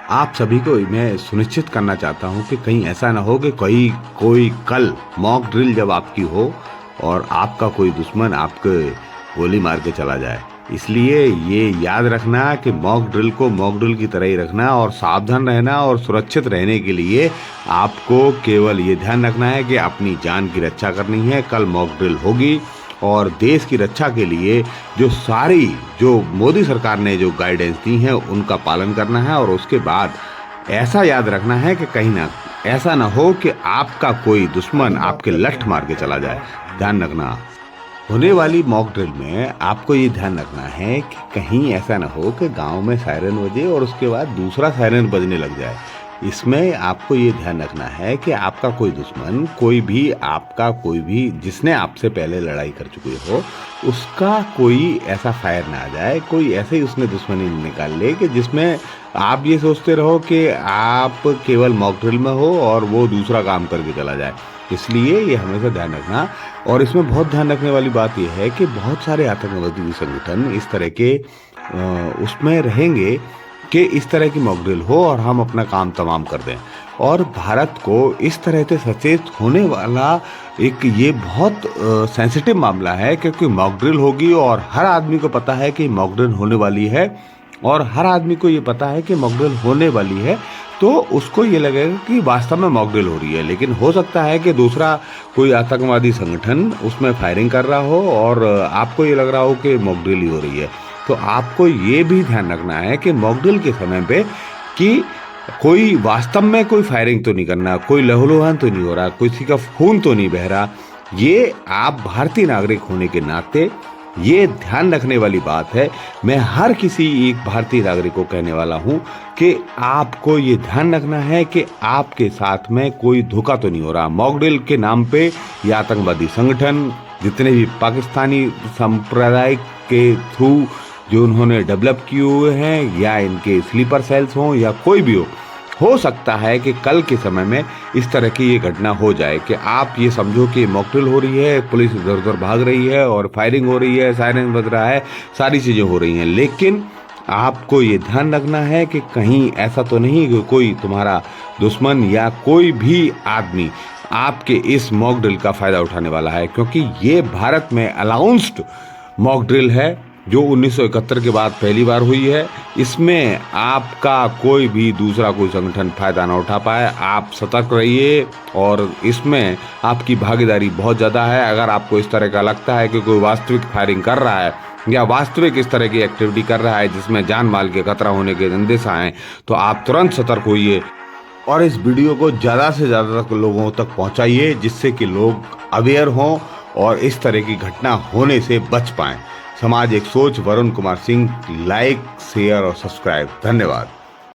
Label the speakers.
Speaker 1: आप सभी को मैं सुनिश्चित करना चाहता हूं कि कहीं ऐसा ना हो कि कोई कल मॉक ड्रिल जब आपकी हो और आपका कोई दुश्मन आपके गोली मार के चला जाए। इसलिए ये याद रखना कि मॉक ड्रिल को मॉक ड्रिल की तरह ही रखना और सावधान रहना और सुरक्षित रहने के लिए आपको केवल ये ध्यान रखना है कि अपनी जान की रक्षा करनी है। कल मॉक ड्रिल होगी और देश की रक्षा के लिए जो मोदी सरकार ने जो गाइडेंस दी है उनका पालन करना है। और उसके बाद ऐसा याद रखना है कि कहीं ना ऐसा ना हो कि आपका कोई दुश्मन आपके लठ मार के चला जाए। ध्यान रखना, होने वाली मॉक ड्रिल में आपको ये ध्यान रखना है कि कहीं ऐसा ना हो कि गांव में सायरन बजे और उसके बाद दूसरा सायरन बजने लग जाए। इसमें आपको ये ध्यान रखना है कि आपका कोई दुश्मन कोई भी जिसने आपसे पहले लड़ाई कर चुके हो उसका कोई ऐसा फायर ना आ जाए, कोई ऐसे ही उसने दुश्मनी निकाल ले कि जिसमें आप ये सोचते रहो कि आप केवल मॉक ड्रिल में हो और वो दूसरा काम करके चला जाए। इसलिए ये हमेशा ध्यान रखना। और इसमें बहुत ध्यान रखने वाली बात यह है कि बहुत सारे आतंकवादी संगठन इस तरह के उसमें रहेंगे कि इस तरह की मॉक ड्रिल हो और हम अपना काम तमाम कर दें। और भारत को इस तरह से सचेत होने वाला एक ये बहुत सेंसिटिव मामला है, क्योंकि मॉक ड्रिल होगी और हर आदमी को पता है कि मॉक ड्रिल होने वाली है और हर आदमी को ये पता है कि मॉक ड्रिल होने वाली है, तो उसको ये लगेगा कि वास्तव में मॉक ड्रिल हो रही है। लेकिन हो सकता है कि दूसरा कोई आतंकवादी संगठन उसमें फायरिंग कर रहा हो और आपको ये लग रहा हो कि मॉक ड्रिल ही हो रही है। तो आपको ये भी ध्यान रखना है कि मॉक ड्रिल के समय पे कि कोई वास्तव में कोई फायरिंग तो नहीं करना, कोई लहूलुहान तो नहीं हो रहा, किसी का खून तो नहीं बह रहा। ये आप भारतीय नागरिक होने के नाते ये ध्यान रखने वाली बात है। मैं हर किसी एक भारतीय नागरिक को कहने वाला हूं कि आपको ये ध्यान रखना है कि आपके साथ में कोई धोखा तो नहीं हो रहा। मॉक ड्रिल के नाम पे ये आतंकवादी संगठन जितने भी पाकिस्तानी संप्रदाय के थ्रू जो उन्होंने डेवलप किए हुए हैं या इनके स्लीपर सेल्स हों या कोई भी हो सकता है कि कल के समय में इस तरह की ये घटना हो जाए कि आप ये समझो कि मॉक ड्रिल हो रही है, पुलिस इधर उधर भाग रही है और फायरिंग हो रही है, सायरन बज रहा है, सारी चीज़ें हो रही हैं। लेकिन आपको ये ध्यान रखना है कि कहीं ऐसा तो नहीं कि कोई तुम्हारा दुश्मन या कोई भी आदमी आपके इस मॉक ड्रिल का फ़ायदा उठाने वाला है, क्योंकि ये भारत में अनाउंस्ड मॉक ड्रिल है जो 1971 के बाद पहली बार हुई है। इसमें आपका कोई भी दूसरा कोई संगठन फायदा ना उठा पाए। आप सतर्क रहिए और इसमें आपकी भागीदारी बहुत ज़्यादा है। अगर आपको इस तरह का लगता है कि कोई वास्तविक फायरिंग कर रहा है या वास्तविक इस तरह की एक्टिविटी कर रहा है जिसमें जान माल के खतरा होने के अंदेशा हैं, तो आप तुरंत सतर्क होइए और इस वीडियो को ज़्यादा से ज़्यादा लोगों तक पहुँचाइए, जिससे कि लोग अवेयर हों और इस तरह की घटना होने से बच पाएं। समाज एक सोच, वरुण कुमार सिंह। लाइक, शेयर और सब्सक्राइब। धन्यवाद।